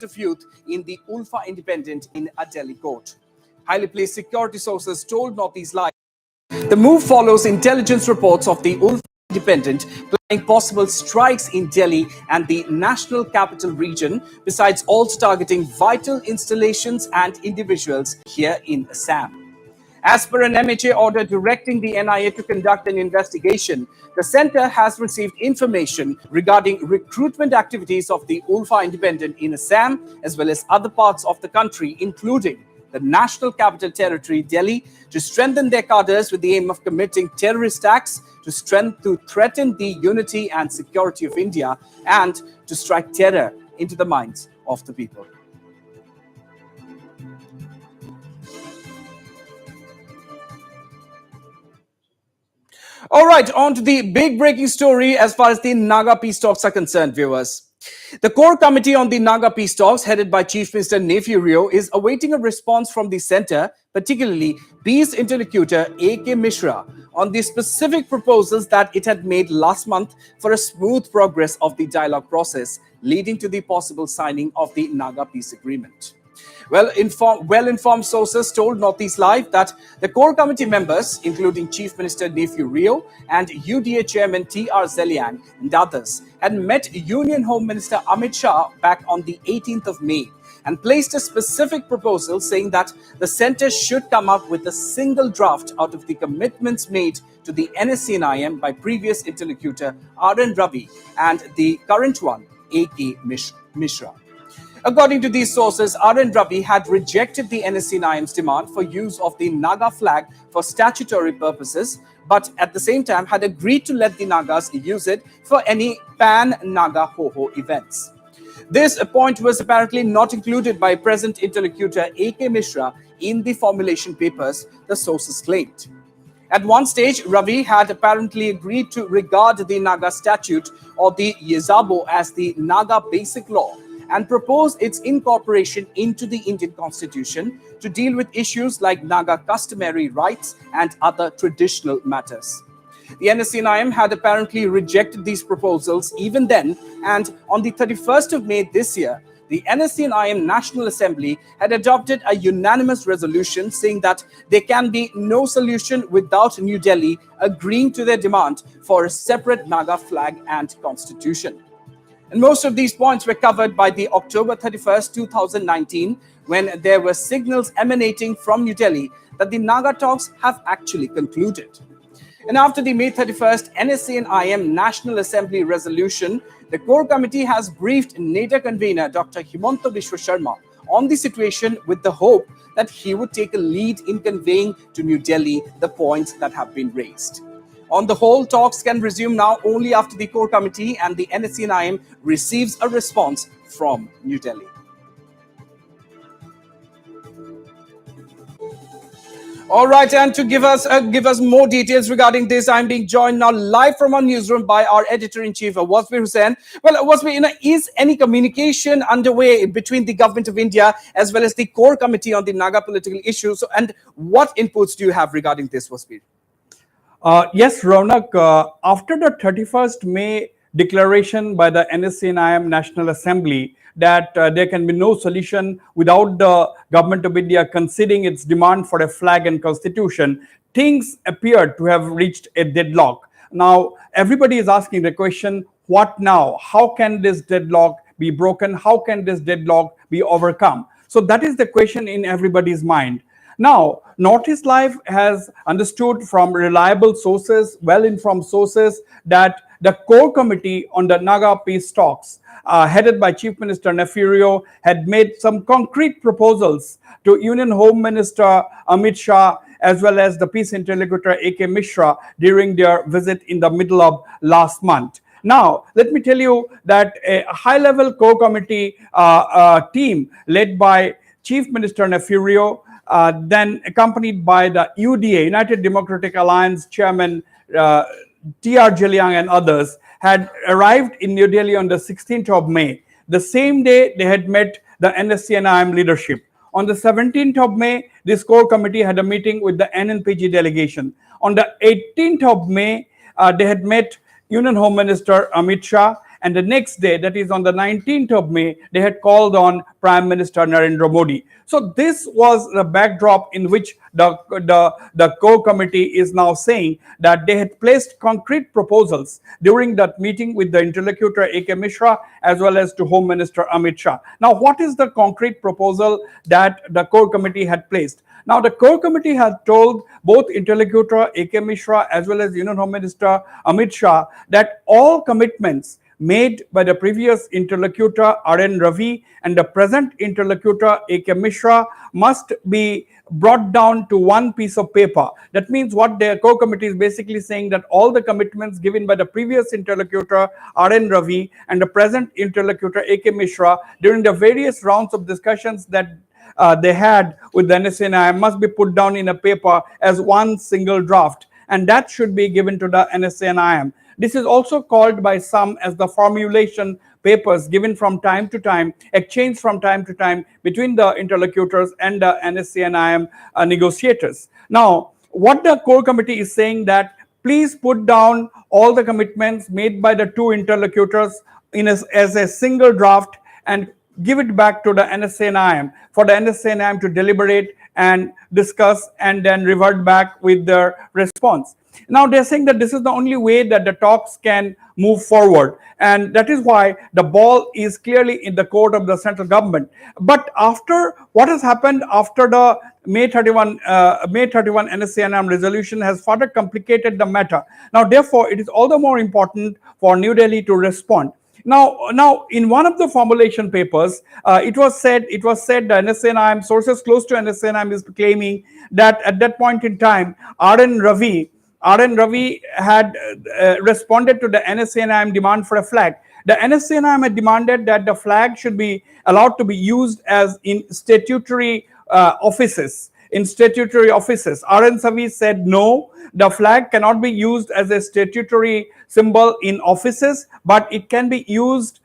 of youth in the Ulfa Independent in a Delhi court. Highly placed security sources told Northeast Live the move follows intelligence reports of the Ulfa Independent planning possible strikes in Delhi and the national capital region, besides also targeting vital installations and individuals here in Assam. As per an MHA order directing the NIA to conduct an investigation, the center has received information regarding recruitment activities of the Ulfa Independent in Assam as well as other parts of the country, including the National Capital Territory, Delhi, to strengthen their cadres with the aim of committing terrorist acts, to threaten the unity and security of India, and to strike terror into the minds of the people. All right, on to the big breaking story as far as the Naga peace talks are concerned, viewers. The core committee on the Naga peace talks, headed by Chief Minister Nephew Rio, is awaiting a response from the centre, particularly peace interlocutor A.K. Mishra, on the specific proposals that it had made last month for a smooth progress of the dialogue process, leading to the possible signing of the Naga peace agreement. Well-informed sources told Northeast Live that the core committee members, including Chief Minister Nephew Rio and UDA Chairman T.R. Zeliang and others, had met Union Home Minister Amit Shah back on the 18th of May and placed a specific proposal saying that the centre should come up with a single draft out of the commitments made to the NSC-NIM by previous interlocutor R.N. Ravi and the current one, A.K. Mishra. According to these sources, R.N. Ravi had rejected the NSC-NIM's demand for use of the Naga flag for statutory purposes, but at the same time had agreed to let the Nagas use it for any pan-Naga ho-ho events. This point was apparently not included by present interlocutor A.K. Mishra in the formulation papers, the sources claimed. At one stage, Ravi had apparently agreed to regard the Naga statute or the Yezabo as the Naga basic law and propose its incorporation into the Indian constitution to deal with issues like Naga customary rights and other traditional matters. The NSC-NIM had apparently rejected these proposals even then, and on the 31st of May this year, the NSC-NIM National Assembly had adopted a unanimous resolution saying that there can be no solution without New Delhi agreeing to their demand for a separate Naga flag and constitution. And most of these points were covered by the October 31st, 2019, when there were signals emanating from New Delhi that the Naga talks have actually concluded. And after the May 31st NSC-NIM National Assembly resolution, the core committee has briefed NATA convener Dr. Himanta Biswa Sharma on the situation with the hope that he would take a lead in conveying to New Delhi the points that have been raised. On the whole, talks can resume now only after the core committee and the NSC-NIM receives a response from New Delhi. All right, and to give us more details regarding this, I'm being joined now live from our newsroom by our editor-in-chief, Wasbir Hussain. Well, Wasbir, is any communication underway between the government of India as well as the core committee on the Naga political issues? And what inputs do you have regarding this, Wasbir? Yes, Raunak, after the 31st May declaration by the NSC-NIM National Assembly that there can be no solution without the government of India conceding its demand for a flag and constitution, things appeared to have reached a deadlock. Now, everybody is asking the question, what now? How can this deadlock be broken? How can this deadlock be overcome? So that is the question in everybody's mind. Now, Northeast Live has understood from reliable sources, well-informed sources, that the core committee on the Naga peace talks, headed by Chief Minister Nephew Rio, had made some concrete proposals to Union Home Minister Amit Shah as well as the peace interlocutor A.K. Mishra during their visit in the middle of last month. Now, let me tell you that a high-level core committee team led by Chief Minister Nephew Rio, then accompanied by the UDA, United Democratic Alliance Chairman T.R. Zeliang and others, had arrived in New Delhi on the 16th of May. The same day, they had met the NSC-NIM leadership. On the 17th of May, this core committee had a meeting with the NNPG delegation. On the 18th of May, they had met Union Home Minister Amit Shah and the next day, that is on the 19th of May, they had called on Prime Minister Narendra Modi. So this was the backdrop in which the core committee is now saying that they had placed concrete proposals during that meeting with the interlocutor A.K. Mishra as well as to Home Minister Amit Shah. Now, what is the concrete proposal that the core committee had placed? Now, the core committee had told both interlocutor A.K. Mishra as well as Union Home Minister Amit Shah that all commitments made by the previous interlocutor R.N. Ravi and the present interlocutor A.K. Mishra must be brought down to one piece of paper. That means what their core committee is basically saying, that all the commitments given by the previous interlocutor R.N. Ravi and the present interlocutor A.K. Mishra during the various rounds of discussions that they had with the NSCNI must be put down in a paper as one single draft, and that should be given to the NSCNIM. This is also called by some as the formulation papers given from time to time, exchanged from time to time between the interlocutors and the NSCNIM negotiators. Now, what the core committee is saying, that please put down all the commitments made by the two interlocutors as a single draft and give it back to the NSCNIM for the NSCNIM to deliberate and discuss and then revert back with their response. Now, they're saying that this is the only way that the talks can move forward, and that is why the ball is clearly in the court of the central government. But after what has happened after the May 31 NSCNM resolution has further complicated the matter. Now, therefore, it is all the more important for New Delhi to respond. Now, in one of the formulation papers, it was said the NSCNIM sources close to NSCNIM is claiming that at that point in time, R.N. Ravi had responded to the NSCNIM demand for a flag. The NSCNIM had demanded that the flag should be allowed to be used as in statutory offices. R.N. Ravi said no, the flag cannot be used as a statutory symbol in offices, but it can be used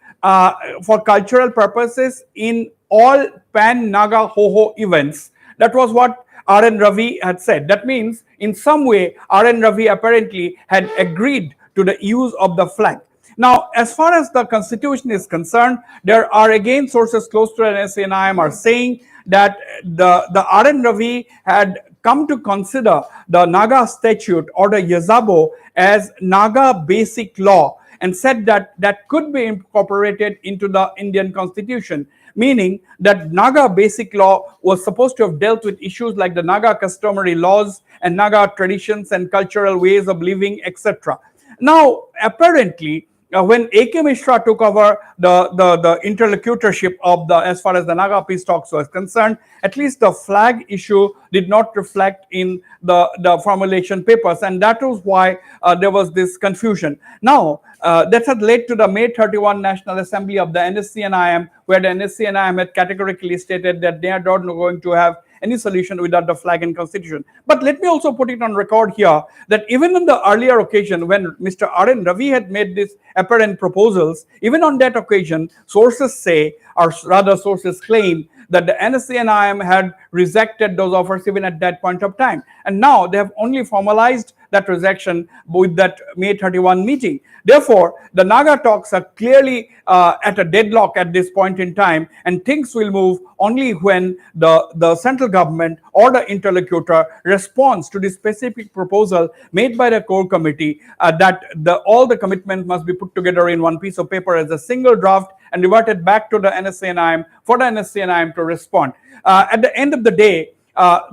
for cultural purposes in all pan-Naga Ho-Ho events. That was what R.N. Ravi had said. That means in some way R.N. Ravi apparently had agreed to the use of the flag. Now, as far as the constitution is concerned, there are again sources close to NSCNIM are saying that the R.N. Ravi had come to consider the Naga statute or the Yazabo as Naga basic law and said that that could be incorporated into the Indian constitution, meaning that Naga basic law was supposed to have dealt with issues like the Naga customary laws and Naga traditions and cultural ways of living, etc. Now, apparently, when A.K. Mishra took over the interlocutorship of as far as the Naga peace talks was concerned, at least the flag issue did not reflect in the formulation papers, and that was why there was this confusion. Now, that had led to the May 31 National Assembly of the NSCNIM, where the NSCNIM had categorically stated that they are not going to have any solution without the flag and constitution. But let me also put it on record here that even on the earlier occasion when Mr. R.N. Ravi had made these apparent proposals, even on that occasion, sources say, or rather sources claim, that the NSCNIM had rejected those offers even at that point of time. And now they have only formalized that rejection with that May 31 meeting. Therefore, the Naga talks are clearly at a deadlock at this point in time, and things will move only when the central government or the interlocutor responds to the specific proposal made by the core committee that all the commitments must be put together in one piece of paper as a single draft and reverted back to the NSCNIM for the NSCNIM to respond. At the end of the day,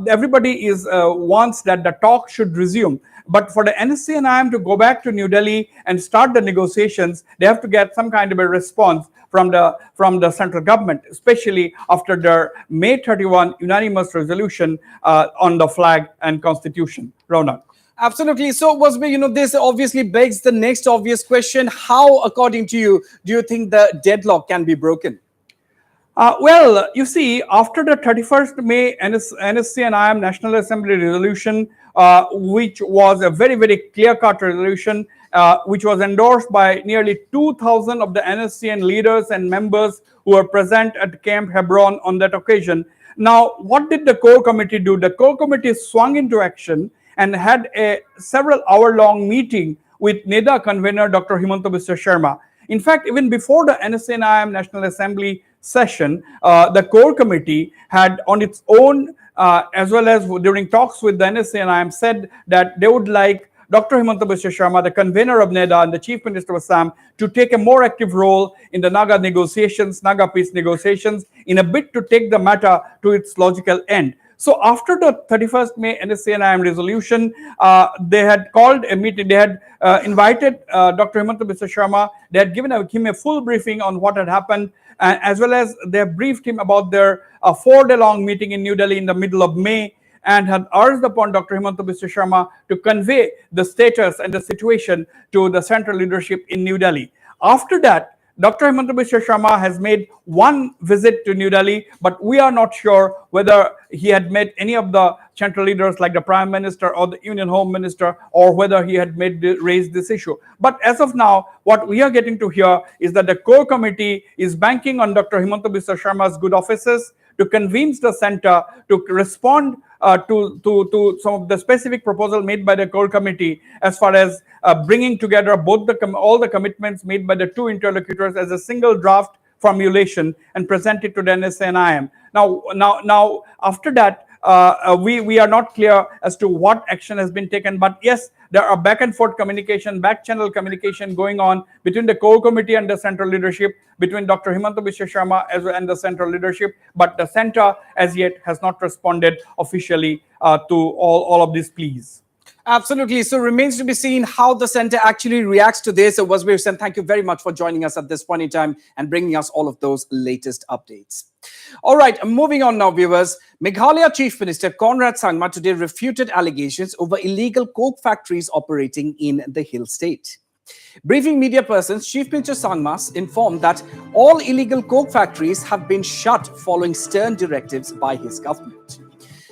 everybody wants that the talk should resume. But for the NSCNIM to go back to New Delhi and start the negotiations, they have to get some kind of a response from the central government, especially after their May 31 unanimous resolution on the flag and constitution. Ronak. Absolutely. So, Wasbi, this obviously begs the next obvious question. How, according to you, do you think the deadlock can be broken? Well, you see, after the 31st May NSCNIM National Assembly resolution, which was a very, very clear-cut resolution, which was endorsed by nearly 2,000 of the NSCN leaders and members who were present at Camp Hebron on that occasion. Now, what did the core committee do? The core committee swung into action and had a several hour-long meeting with NEDA convener Dr. Himanta Biswa Sharma. In fact, even before the NSNIM National Assembly session, the core committee had on its own, as well as during talks with the NSNIM, said that they would like Dr. Himanta Biswa Sharma, the convener of NEDA and the Chief Minister of Assam, to take a more active role in the Naga negotiations, Naga peace negotiations, in a bid to take the matter to its logical end. So after the 31st May NSCNIM resolution, they had called a meeting. They had invited Dr. Himanta Biswa Sharma. They had given him a full briefing on what had happened, as well as they have briefed him about their 4-day-long meeting in New Delhi in the middle of May, and had urged upon Dr. Himanta Biswa Sharma to convey the status and the situation to the central leadership in New Delhi. After that, Dr. Himanta Biswa Sharma has made one visit to New Delhi, but we are not sure whether he had met any of the central leaders like the Prime Minister or the Union Home Minister, or whether he had raised this issue. But as of now, what we are getting to hear is that the core committee is banking on Dr. Himanta Biswa Sharma's good offices to convince the center to respond to some of the specific proposal made by the core committee, as far as bringing together both all the commitments made by the two interlocutors as a single draft formulation and present it to the NSNIM. Now, after that, we are not clear as to what action has been taken, but yes, there are back and forth communication, back channel communication going on between the core committee and the central leadership, between Dr. Himanta Biswa Sharma and the central leadership, but the center as yet has not responded officially to all of these pleas. Absolutely. So remains to be seen how the center actually reacts to this. So Wasbir Sen, thank you very much for joining us at this point in time and bringing us all of those latest updates. All right, moving on now, viewers. Meghalaya Chief Minister Conrad Sangma today refuted allegations over illegal coke factories operating in the Hill State. Briefing media persons, Chief Minister Sangma informed that all illegal coke factories have been shut following stern directives by his government.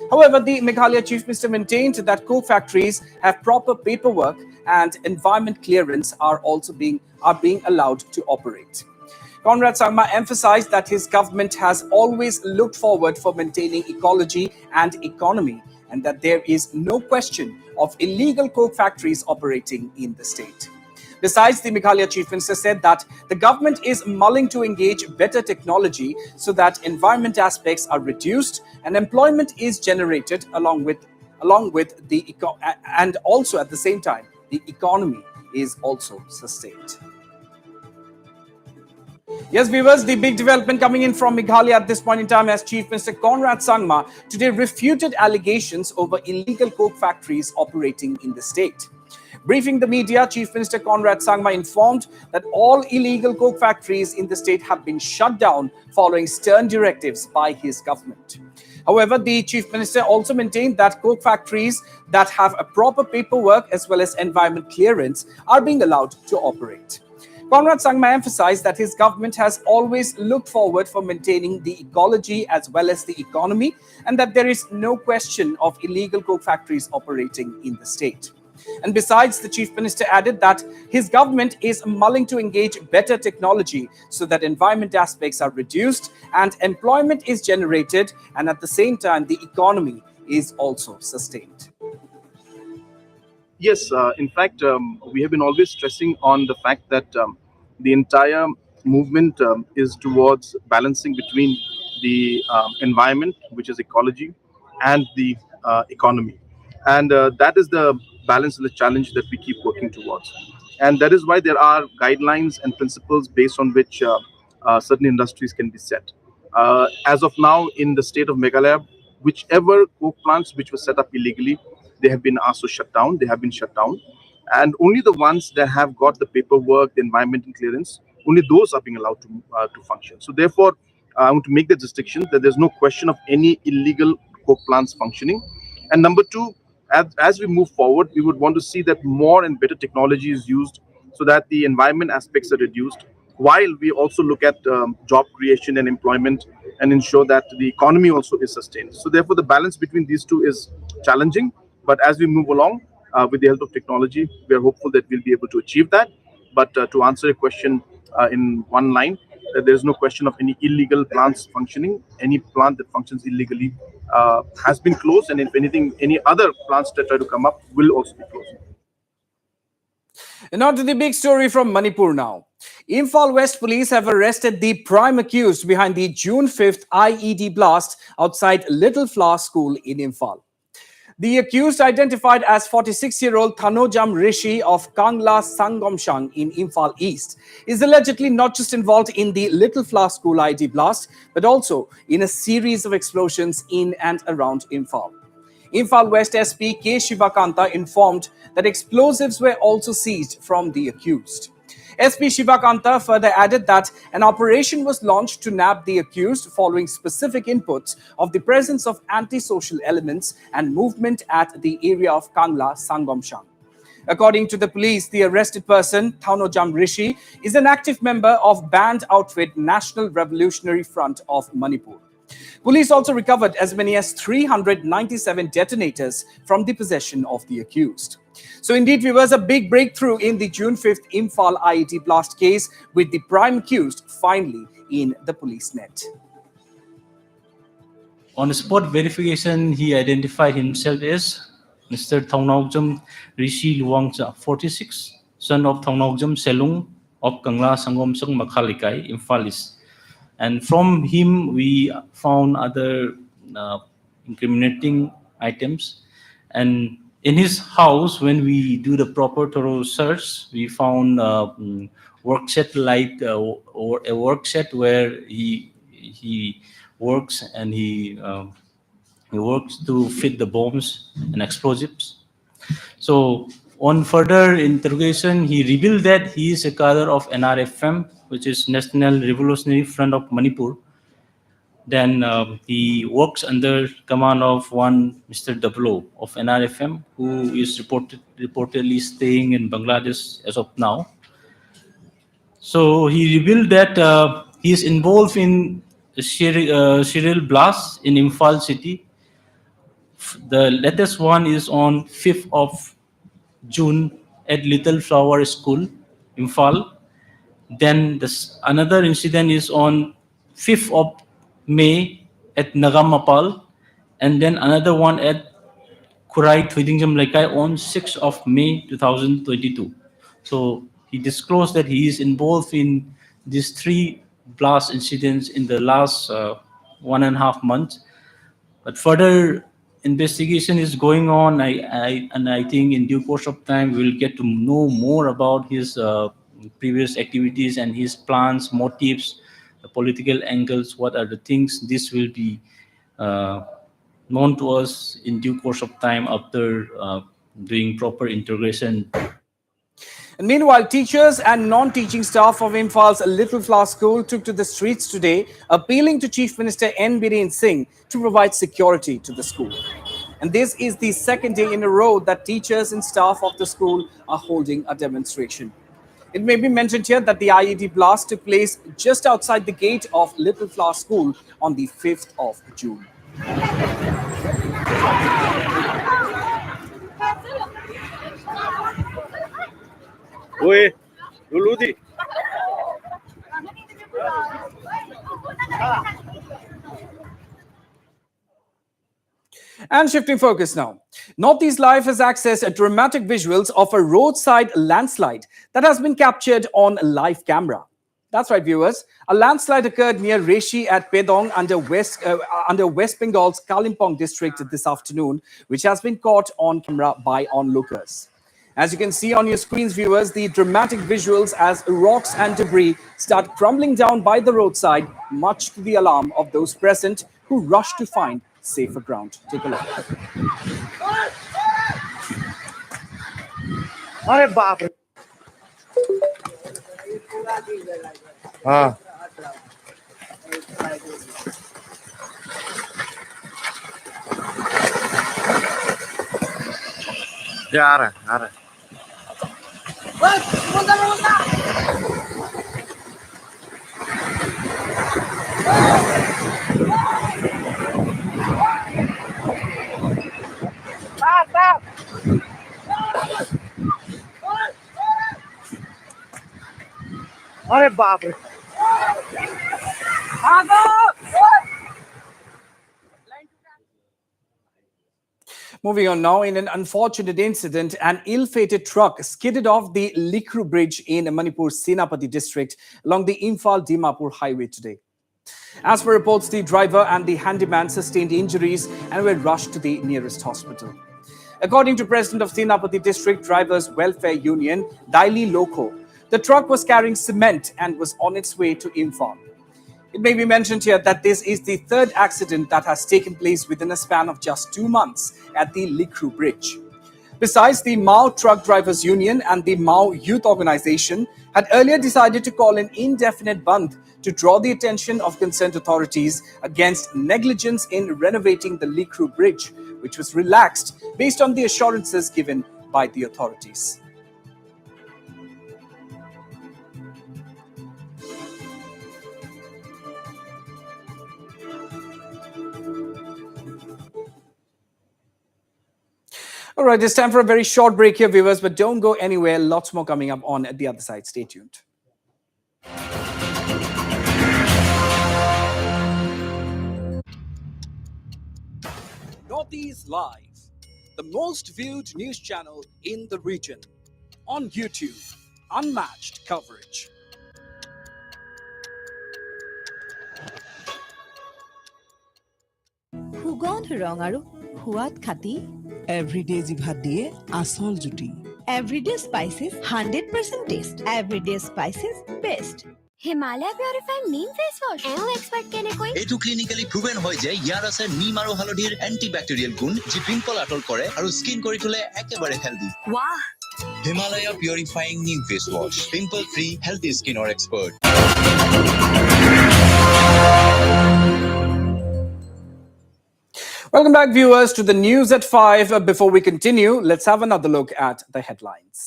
However, the Meghalaya Chief Minister maintained that coke factories have proper paperwork and environment clearance are being allowed to operate. Conrad Sangma emphasized that his government has always looked forward for maintaining ecology and economy, and that there is no question of illegal coke factories operating in the state. Besides, the Meghalaya Chief Minister said that the government is mulling to engage better technology so that environment aspects are reduced and employment is generated along with and also at the same time the economy is also sustained. Yes, viewers, the big development coming in from Meghalaya at this point in time as Chief Minister Conrad Sangma today refuted allegations over illegal coke factories operating in the state. Briefing the media, Chief Minister Conrad Sangma informed that all illegal coke factories in the state have been shut down following stern directives by his government. However, the Chief Minister also maintained that coke factories that have a proper paperwork as well as environment clearance are being allowed to operate. Conrad Sangma emphasized that his government has always looked forward for maintaining the ecology as well as the economy, and that there is no question of illegal coke factories operating in the state. And besides, the Chief Minister added that his government is mulling to engage better technology so that environment aspects are reduced and employment is generated, and at the same time, the economy is also sustained. Yes, in fact, we have been always stressing on the fact that the entire movement is towards balancing between the environment, which is ecology, and the economy. And that is the balance and the challenge that we keep working towards. And that is why there are guidelines and principles based on which certain industries can be set. As of now, in the state of Meghalaya, whichever coke plants which were set up illegally, they have been asked to shut down. They have been shut down. And only the ones that have got the paperwork, the environmental clearance, only those are being allowed to function. So therefore, I want to make the distinction that there's no question of any illegal coke plants functioning. And number two, as we move forward, we would want to see that more and better technology is used so that the environment aspects are reduced, while we also look at job creation and employment and ensure that the economy also is sustained. So therefore, the balance between these two is challenging. But as we move along with the help of technology, we are hopeful that we'll be able to achieve that. But to answer your question in one line, there is no question of any illegal plants functioning. Any plant that functions illegally has been closed, and if anything, any other plants that try to come up will also be closed. And on to the big story from Manipur now. Imphal West police have arrested the prime accused behind the June 5th IED blast outside Little Flower School in Imphal. The accused, identified as 46-year-old Thanojam Rishi of Kangla Sangomshang in Imphal East, is allegedly not just involved in the Little Flower School IED blast, but also in a series of explosions in and around Imphal. Imphal West SP K. Shivakanta informed that explosives were also seized from the accused. SP Shivakanta further added that an operation was launched to nab the accused following specific inputs of the presence of antisocial elements and movement at the area of Kangla Sangomshang. According to the police, the arrested person, Thanojam Rishi, is an active member of banned outfit National Revolutionary Front of Manipur. Police also recovered as many as 397 detonators from the possession of the accused. So indeed, viewers, a big breakthrough in the June 5th Imphal IED blast case, with the prime accused finally in the police net. On spot verification, he identified himself as Mr. Thongnogjam Rishi Luangcha, 46, son of Thongnogjam Selung of Kangla Sangomsang Makhalikai, Imphal East. And from him, we found other incriminating items. And in his house, when we do the proper thorough search, we found work set or a work set where he works, and he works to fit the bombs and explosives. So on further interrogation, he revealed that he is a cadre of NRFM, which is National Revolutionary Front of Manipur. Then he works under command of one Mr. Dablo of NRFM, who is reportedly staying in Bangladesh as of now. So he revealed that he is involved in serial blasts in Imphal city. The latest one is on 5th of June at Little Flower School, Imphal. Then another incident is on 5th of May at Nagamapal, and then another one at Kurai Tweedingham Laikai on 6th of May 2022. So he disclosed that he is involved in these three blast incidents in the last 1.5 months. But further investigation is going on. I think in due course of time we will get to know more about his previous activities and his plans, motives, the political angles. What are the things? This will be known to us in due course of time after doing proper integration. And meanwhile, teachers and non-teaching staff of Imphal's Little Flower School took to the streets today, appealing to Chief Minister N. Biren Singh to provide security to the school. And this is the second day in a row that teachers and staff of the school are holding a demonstration. It may be mentioned here that the IED blast took place just outside the gate of Little Flower School on the 5th of June. Oi, Luludi. And shifting focus now. Northeast Live has accessed dramatic visuals of a roadside landslide that has been captured on live camera. That's right, viewers. A landslide occurred near Reshi at Pedong under West Bengal's Kalimpong district this afternoon, which has been caught on camera by onlookers. As you can see on your screens, viewers, the dramatic visuals as rocks and debris start crumbling down by the roadside, much to the alarm of those present who rush to find safer ground. Take a look. अरे बाप रे हाँ ये आ रहा है अरे बाप रे Moving on now, in an unfortunate incident, an ill-fated truck skidded off the Likru Bridge in Manipur's Senapati district along the Imphal-Dimapur highway today. As per reports, the driver and the handyman sustained injuries and were rushed to the nearest hospital. According to President of Senapati District Drivers Welfare Union, Daili Loko, the truck was carrying cement and was on its way to Imphal. It may be mentioned here that this is the third accident that has taken place within a span of just 2 months at the Likru Bridge. Besides, the Mao Truck Drivers Union and the Mao Youth Organization had earlier decided to call an indefinite bandh to draw the attention of concerned authorities against negligence in renovating the Likru Bridge, which was relaxed based on the assurances given by the authorities. All right, it's time for a very short break here, viewers, but don't go anywhere. Lots more coming up on the other side. Stay tuned. Northeast Live, the most viewed news channel in the region. On YouTube, unmatched coverage. সুগন্ধ ৰং আৰু সোৱাদ খাতি everyday জিভাত দিয়ে আসল জুতি everyday spices 100% test everyday spices best Himalaya Purifying Neem Face Wash. এও এক্সপার্ট কেনে কই এটু ক্লিনিক্যালি প্রুভেন হয় যে ইয়ার আছে নিম আৰু হালধিৰ এন্টিব্যাকটেৰিয়েল গুণ যি পিম্পল আটল কৰে আৰু স্কিন কৰি তোলে একেবাৰে হেলদি বাহ Himalaya Purifying Neem Face Wash, pimple free, healthy skin or expert. Welcome back, viewers, to the news at 5. Before we continue, let's have another look at the headlines.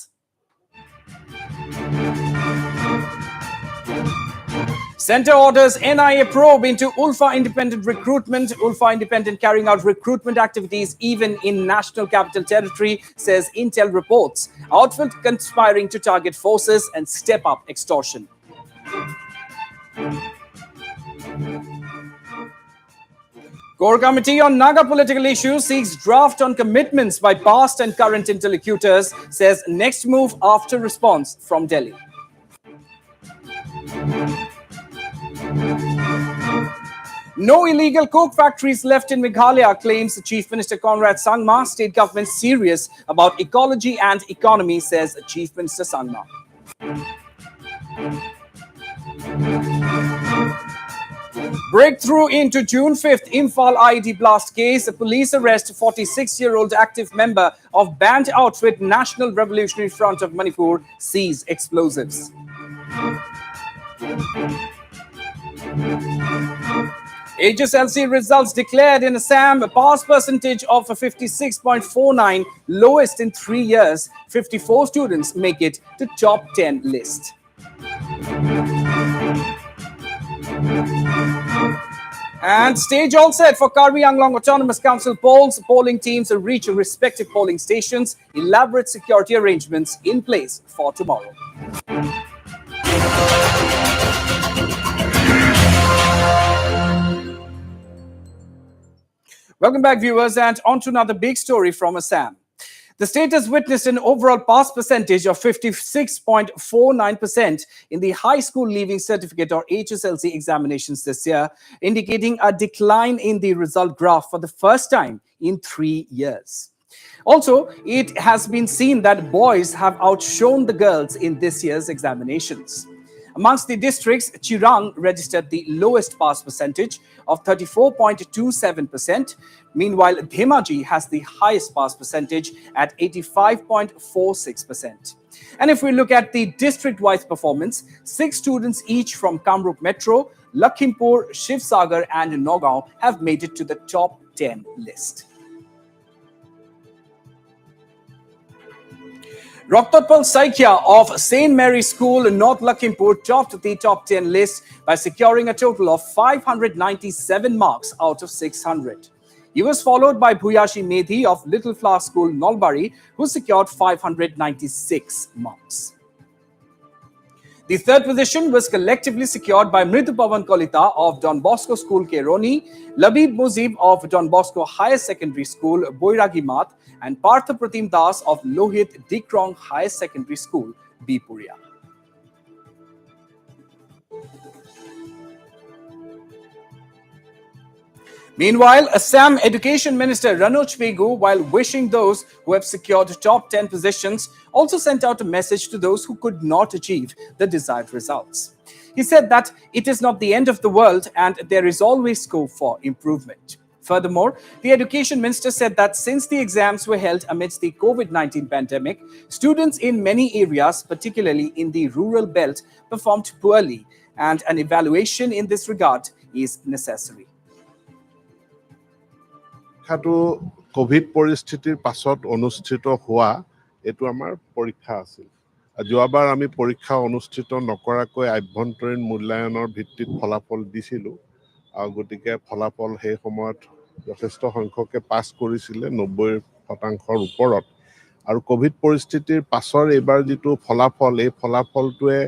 Centre orders NIA probe into Ulfa Independent recruitment. Ulfa Independent carrying out recruitment activities even in National Capital Territory, says Intel reports. Outfit conspiring to target forces and step up extortion. Core Committee on Naga political issues seeks draft on commitments by past and current interlocutors, says next move after response from Delhi. No illegal coke factories left in Meghalaya, claims Chief Minister Conrad Sangma. State government serious about ecology and economy, says Chief Minister Sangma. Breakthrough into June 5th Imphal IED blast case. Police arrest 46-year-old active member of banned outfit National Revolutionary Front of Manipur, seize explosives. HSLC results declared in Assam. A pass percentage of 56.49, lowest in 3 years. 54 students make it to top 10 list. And stage all set for Karbi Anglong Autonomous Council polls. Polling teams will reach respective polling stations. Elaborate security arrangements in place for tomorrow. Welcome back, viewers, and on to another big story from Assam. The state has witnessed an overall pass percentage of 56.49% in the High School Leaving Certificate or HSLC examinations this year, indicating a decline in the result graph for the first time in 3 years. Also, it has been seen that boys have outshone the girls in this year's examinations. Amongst the districts, Chirang registered the lowest pass percentage of 34.27%. Meanwhile, Dhemaji has the highest pass percentage at 85.46%. And if we look at the district-wise performance, 6 students each from Kamrup Metro, Lakhimpur, Shivsagar and Nagaon have made it to the top 10 list. Roktotpal Saikia of St. Mary's School in North Lakhimpur topped the top 10 list by securing a total of 597 marks out of 600. He was followed by Bhuyashi Medhi of Little Flower School, Nolbari, who secured 596 marks. The third position was collectively secured by Mritu Pawan Kolita of Don Bosco School Keroni, Labib Muzib of Don Bosco Higher Secondary School Boiragi Mat, and Partha Pratim Das of Lohit Dikrong Higher Secondary School Bipuria. Meanwhile, Assam Education Minister Ranoj Pegu, while wishing those who have secured top 10 positions, also sent out a message to those who could not achieve the desired results. He said that it is not the end of the world and there is always scope for improvement. Furthermore, the Education Minister said that since the exams were held amidst the COVID-19 pandemic, students in many areas, particularly in the rural belt, performed poorly, and an evaluation in this regard is necessary. পৰীক্ষাটো Covid পৰিস্থিতিৰ পাছত অনুষ্ঠিত হোৱা এইটো আমাৰ পৰীক্ষা আছিল। যোৱাবাৰ আমি পৰীক্ষা অনুষ্ঠিত নকৰাকৈ আভ্যন্তৰীণ মূল্যায়নৰ ভিত্তিত ফলাফল দিছিলোঁ। গতিকে ফলাফল সেই সময়ত যথেষ্ট সংখ্যকে পাছ কৰিছিলে 90% ওপৰত। আৰু কোভিড পৰিস্থিতিৰ পাছৰ এইবাৰ যিটো ফলাফল, এই ফলাফলটোৱে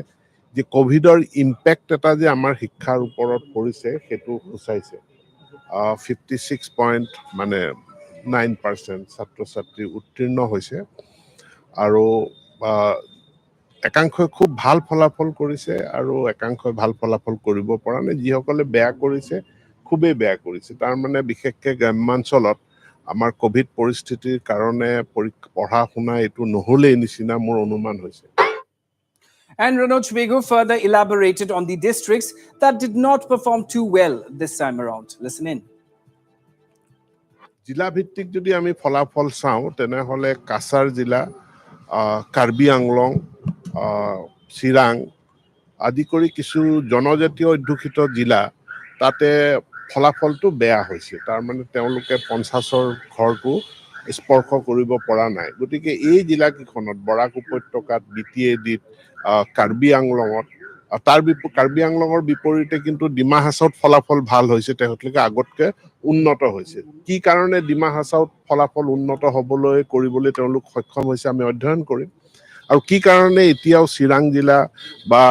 যে কোভিডৰ ইম্পেক্ট এটা যে আমাৰ শিক্ষাৰ ওপৰত পৰিছে সেইটো সূচাইছে। 56.9% ছাত্ৰ ছাত্ৰী উত্তীৰ্ণ হৈছে আৰু একাংশই খুব ভাল ফলাফল কৰিছে আৰু একাংশই ভাল ফলাফল কৰিব পৰা নাই। যিসকলে বেয়া কৰিছে খুবেই বেয়া কৰিছে। তাৰ মানে বিশেষকৈ গ্ৰাম্যাঞ্চলত আমাৰ কোভিড পৰিস্থিতিৰ কাৰণে পঢ়া শুনা এইটো নহ'লেই নিচিনা মোৰ অনুমান হৈছে। And Ranoj Pegu further elaborated on the districts that did not perform too well this time around. Listen in. জিলা ভিত্তিক যদি আমি ফলাফল চাওঁ তেনেহ'লে কাছাৰ জিলা, কাৰ্বি আংলং, চিৰাং আদি কৰি কিছু জনজাতীয় অধ্যুষিত জিলা তাতে ফলাফলটো বেয়া হৈছে। তাৰ মানে তেওঁলোকে 50ৰ ঘৰটো স্পৰ্শ কৰিব পৰা নাই। গতিকে এই জিলাকেইখনত বৰাক উপত্যকাত, BTADত, কাৰ্বি আংলঙত, কাৰ্বি আংলঙৰ বিপৰীতে কিন্তু ডিমা হাছাওত ফলাফল ভাল হৈছে, তেওঁলোকে আগতকৈ উন্নত হৈছে। কি কাৰণে ডিমা হাছাওত ফলাফল উন্নত কৰিবলৈ তেওঁলোক সক্ষম হৈছে আমি অধ্যয়ন কৰিম। আৰু কি কাৰণে এতিয়াও চিৰাং জিলা বা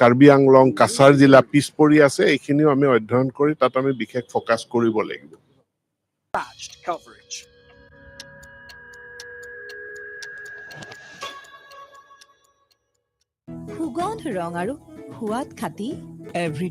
কাৰ্বি আংলং, কাছাৰ জিলা পিছ পৰি আছে এইখিনিও আমি অধ্যয়ন কৰি তাত আমি বিশেষ ফ'কাছ কৰিব লাগিব। সুগন্ধ ৰং আৰু সোৱাদ খাতি এভৰিডে